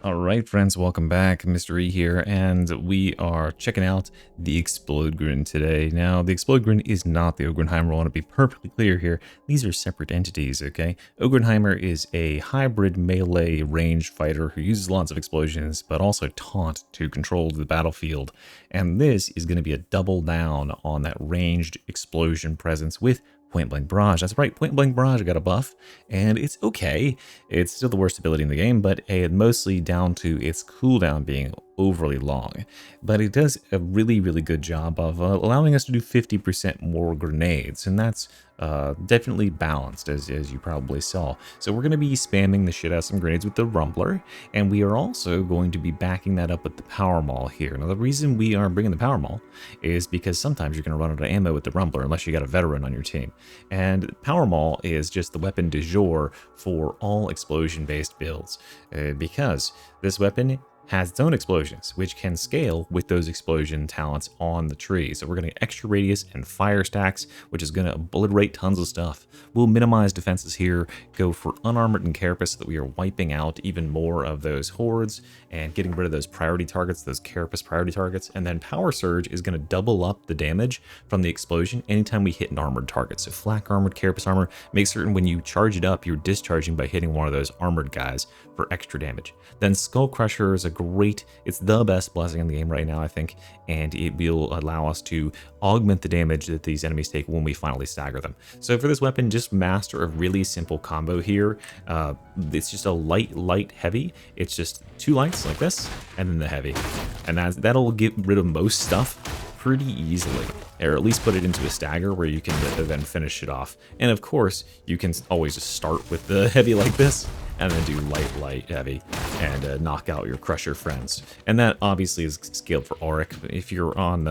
All right, friends, welcome back. Mr. E here, and we are checking out the EXPLODE-Gryn today. Now, the EXPLODE-Gryn is not the Ogrenheimer. I want to be perfectly clear here. These are separate entities, okay? Ogrenheimer is a hybrid melee range fighter who uses lots of explosions, but also taunt to control the battlefield. And this is going to be a double down on that ranged explosion presence with Point Blank Barrage. That's right, Point Blank Barrage got a buff, and it's okay. It's still the worst ability in the game, but mostly down to its cooldown being overly long. But it does a really, really good job of allowing us to do 50% more grenades, and that's definitely balanced, as you probably saw. So we're going to be spamming the shit out of some grenades with the Rumbler, and we are also going to be backing that up with the Power Maul here. Now, the reason we are bringing the Power Maul is because sometimes you're going to run out of ammo with the Rumbler unless you got a veteran on your team. And Power Maul is just the weapon du jour for all explosion-based builds, because this weapon has its own explosions, which can scale with those explosion talents on the tree. So we're going to get extra radius and fire stacks, which is going to obliterate tons of stuff. We'll minimize defenses here, go for unarmored and carapace so that we are wiping out even more of those hordes and getting rid of those priority targets, those carapace priority targets. And then Power Surge is going to double up the damage from the explosion anytime we hit an armored target. So flak armored, carapace armor, make certain when you charge it up, you're discharging by hitting one of those armored guys for extra damage. Then Skull Crusher is it's the best blessing in the game right now, I think, and it will allow us to augment the damage that these enemies take when we finally stagger them. So for this weapon, just master a really simple combo here. It's just a light, heavy. It's just two lights like this, and then the heavy. And that'll get rid of most stuff pretty easily, or at least put it into a stagger where you can then finish it off. And of course, you can always just start with the heavy like this, and then do light, heavy, and knock out your crusher friends. And that obviously is scaled for Auric. If you're on,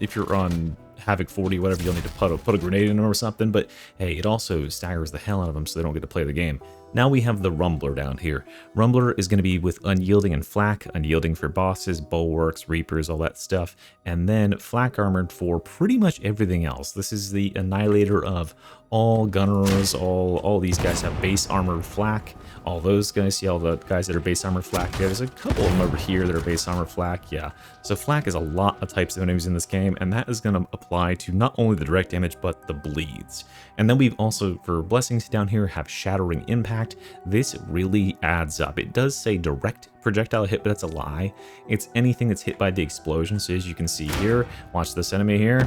if you're on Havoc 40, whatever, you'll need to put a grenade in them or something. But hey, it also staggers the hell out of them so they don't get to play the game. Now we have the Rumbler down here. Rumbler is going to be with Unyielding and Flak. Unyielding for bosses, bulwarks, reapers, all that stuff. And then Flak armored for pretty much everything else. This is the annihilator of all gunners. All these guys have base armored Flak. All those guys, see all the guys that are base armored Flak. There's a couple of them over here that are base armored Flak. Yeah, so Flak is a lot of types of enemies in this game, and that is going to apply to not only the direct damage, but the bleeds. And then we've also, for blessings down here, have Shattering Impact. This really adds up. It does say direct projectile hit, but that's a lie. It's anything that's hit by the explosion. So as you can see here, watch this enemy here.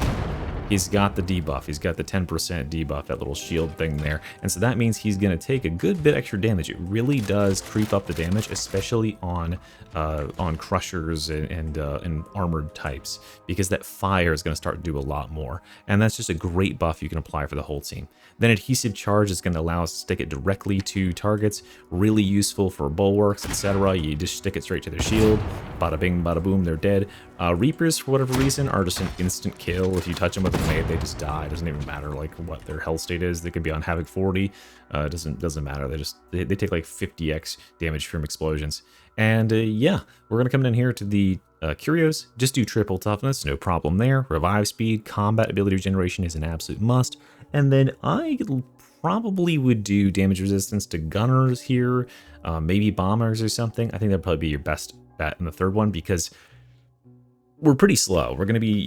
He's got the debuff. He's got the 10% debuff, that little shield thing there. And so that means he's going to take a good bit extra damage. It really does creep up the damage, especially on crushers and armored types, because that fire is going to start to do a lot more. And that's just a great buff you can apply for the whole team. Then Adhesive Charge is going to allow us to stick it directly to targets. Really useful for bulwarks, etc. You just stick it straight to their shield. Bada bing, bada boom, they're dead. Reapers, for whatever reason, are just an instant kill. If you touch them with a grenade, they just die. It doesn't even matter like what their health state is. They could be on Havoc 40. Doesn't matter. They take like 50x damage from explosions. And yeah, we're gonna come in here to the Curios. Just do triple toughness, no problem there. Revive speed, combat ability regeneration is an absolute must. And then I probably would do damage resistance to gunners here, maybe bombers or something. I think that'd probably be your best bet in the third one, because we're pretty slow. You're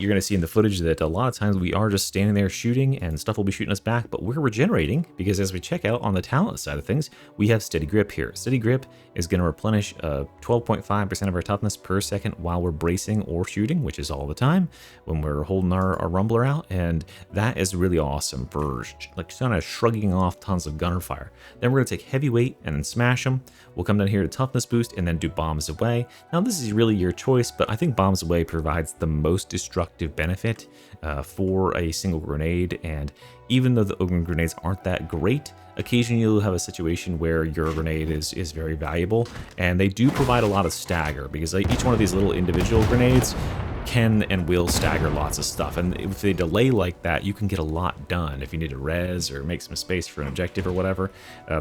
gonna see in the footage that a lot of times we are just standing there shooting and stuff will be shooting us back, but we're regenerating because as we check out on the talent side of things, we have Steady Grip here. Steady Grip is gonna replenish 12.5% of our toughness per second while we're bracing or shooting, which is all the time when we're holding our Rumbler out, and that is really awesome for like kind of shrugging off tons of gunner fire. Then we're gonna take Heavyweight and then smash them. We'll come down here to Toughness Boost and then do Bombs Away. Now this is really your choice, but I think Bombs Away provides the most destructive benefit for a single grenade, and even though the Ogren grenades aren't that great, occasionally you'll have a situation where your grenade is very valuable, and they do provide a lot of stagger, because like each one of these little individual grenades can and will stagger lots of stuff, and if they delay like that, you can get a lot done. If you need to res or make some space for an objective or whatever,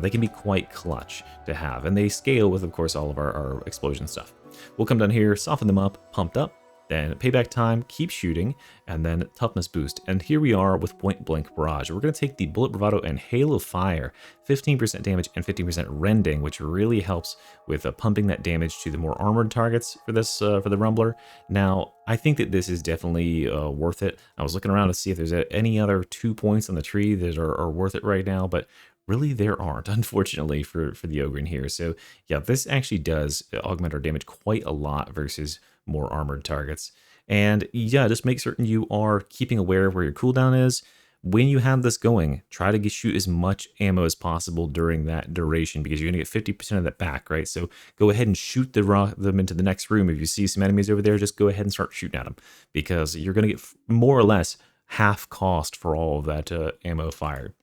they can be quite clutch to have, and they scale with, of course, all of our explosion stuff. We'll come down here, soften them up, pumped up, then payback time, keep shooting, and then toughness boost. And here we are with point blank barrage. We're going to take the bullet bravado and hail of fire, 15% damage and 15% rending, which really helps with pumping that damage to the more armored targets for this for the rumbler. Now, I think that this is definitely worth it. I was looking around to see if there's any other 2 points on the tree that are worth it right now, but really there aren't, unfortunately, for the Ogryn here. So yeah, this actually does augment our damage quite a lot versus more armored targets. And yeah, just make certain you are keeping aware of where your cooldown is. When you have this going, try to shoot as much ammo as possible during that duration, because you're going to get 50% of that back, right? So go ahead and shoot them into the next room. If you see some enemies over there, just go ahead and start shooting at them, because you're going to get more or less half cost for all of that ammo fired.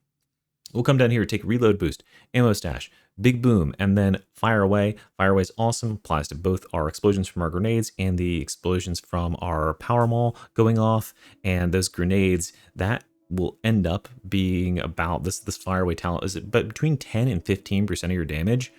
We'll come down here, take reload boost, ammo stash, big boom, and then fire away. Fire away is awesome, applies to both our explosions from our grenades and the explosions from our power maul going off. And those grenades, that will end up being about, this fire away talent is but between 10 and 15% of your damage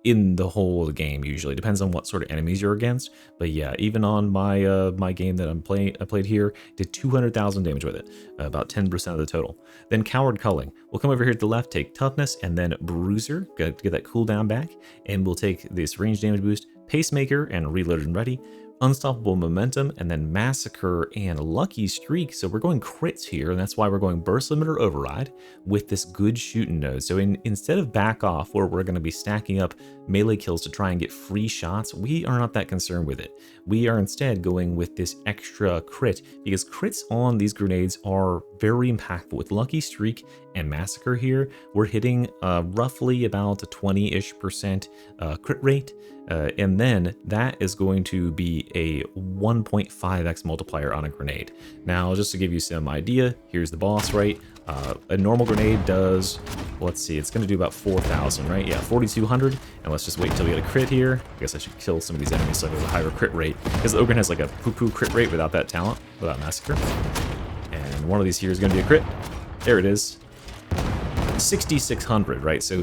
in the whole game. Usually depends on what sort of enemies you're against, but yeah, even on my my game that I played here, did 200,000 damage with it, about 10% of the total. Then coward culling, we'll come over here to the left, take toughness, and then bruiser, get that cooldown back, and we'll take this range damage boost, pacemaker, and reloaded and ready, unstoppable momentum, and then massacre and lucky streak. So we're going crits here, and that's why we're going burst limiter override with this good shooting node. So instead of back off, where we're going to be stacking up melee kills to try and get free shots, we are not that concerned with it. We are instead going with this extra crit, because crits on these grenades are very impactful. With lucky streak and massacre here, we're hitting roughly about a 20-ish% crit rate. And then that is going to be a 1.5x multiplier on a grenade. Now, just to give you some idea, here's the boss, right? A normal grenade does, let's see, it's going to do about 4,000, right? Yeah, 4,200. And let's just wait until we get a crit here. I guess I should kill some of these enemies so I have a higher crit rate, because the Ogryn has like a poo-poo crit rate without that talent, without massacre. And one of these here is going to be a crit. There it is. 6,600, right? So,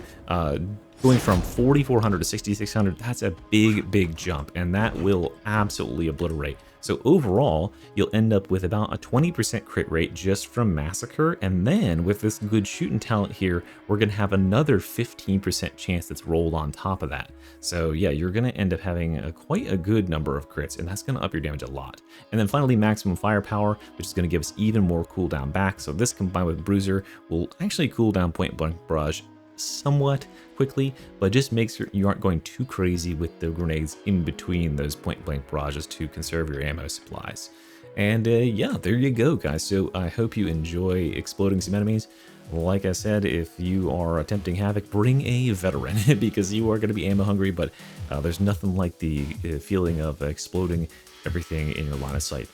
going from 4,400 to 6,600, that's a big jump, and that will absolutely obliterate. So overall, you'll end up with about a 20% crit rate just from massacre, and then with this good shooting talent here, we're going to have another 15% chance that's rolled on top of that. So yeah, you're going to end up having quite a good number of crits, and that's going to up your damage a lot. And then finally, maximum firepower, which is going to give us even more cooldown back. So this combined with bruiser will actually cool down point blank barrage somewhat quickly, but just make sure you aren't going too crazy with the grenades in between those point blank barrages to conserve your ammo supplies. And yeah, there you go, guys. So I hope you enjoy exploding some enemies. Like I said, if you are attempting Havoc, bring a veteran because you are going to be ammo hungry, but there's nothing like the feeling of exploding everything in your line of sight.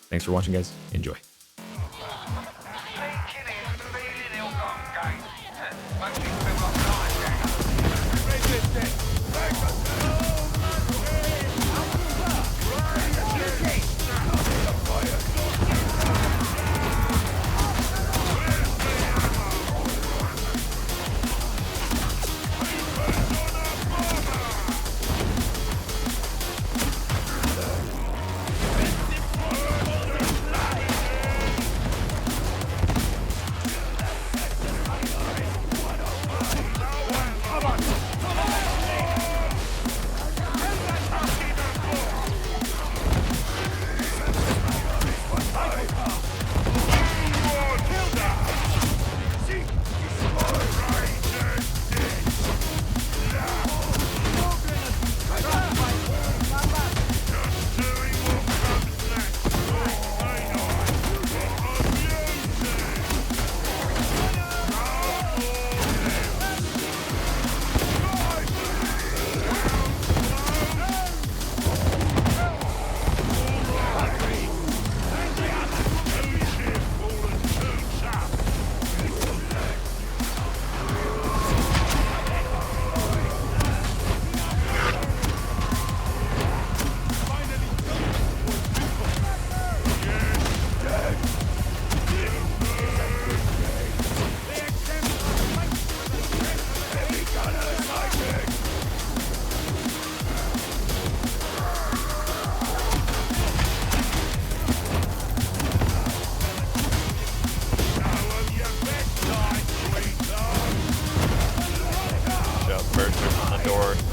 Thanks for watching, guys. Enjoy. person on the door.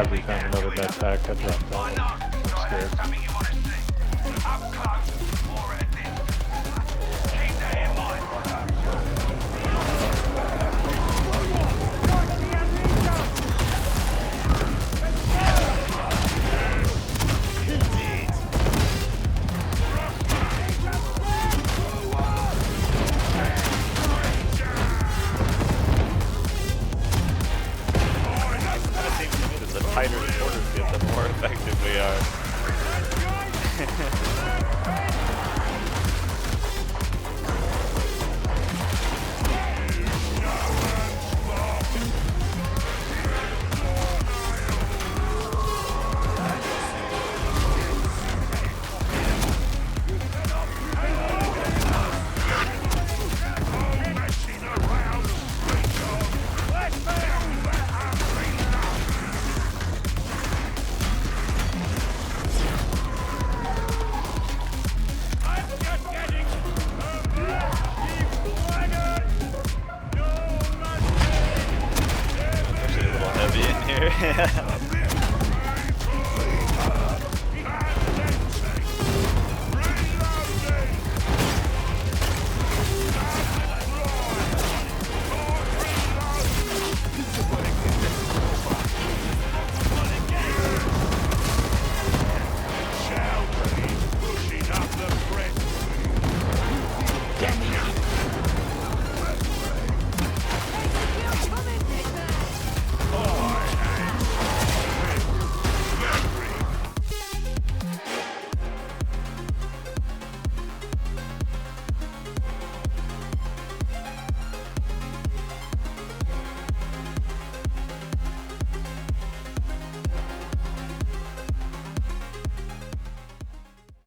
glad we found another med pack. I dropped that one. I'm scared. The tighter the quarters get, the more effective we are.